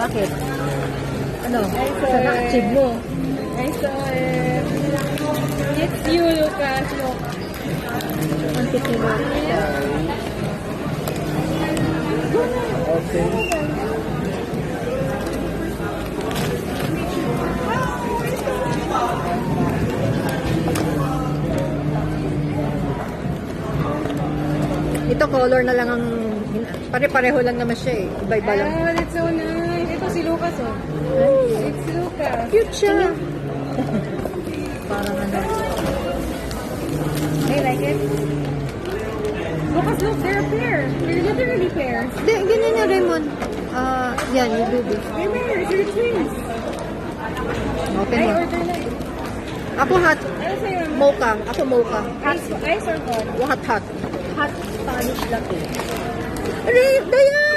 Bakit? Ano? Sa na-achieve mo? I saw it. It's you, Lucas. Look. Ang titilo. Ito color na lang ang pare-pareho lang naman siya eh. Iba-iba lang. Oh, that's so nice. Ito si Lucas, oh. It's Lucas. Cute siya. Parang ano. I like it. Lucas, look, they're a pair. They're literally pairs. Hindi, ganyan na Raymond. Yan, yung baby. They're pairs. They're twins. Open I mo. order na. Ako hot. Ano sa'yo, mama? Mocha. Ako mocha. Ice or hot? Hot. Hot Spanish latte. Dayan!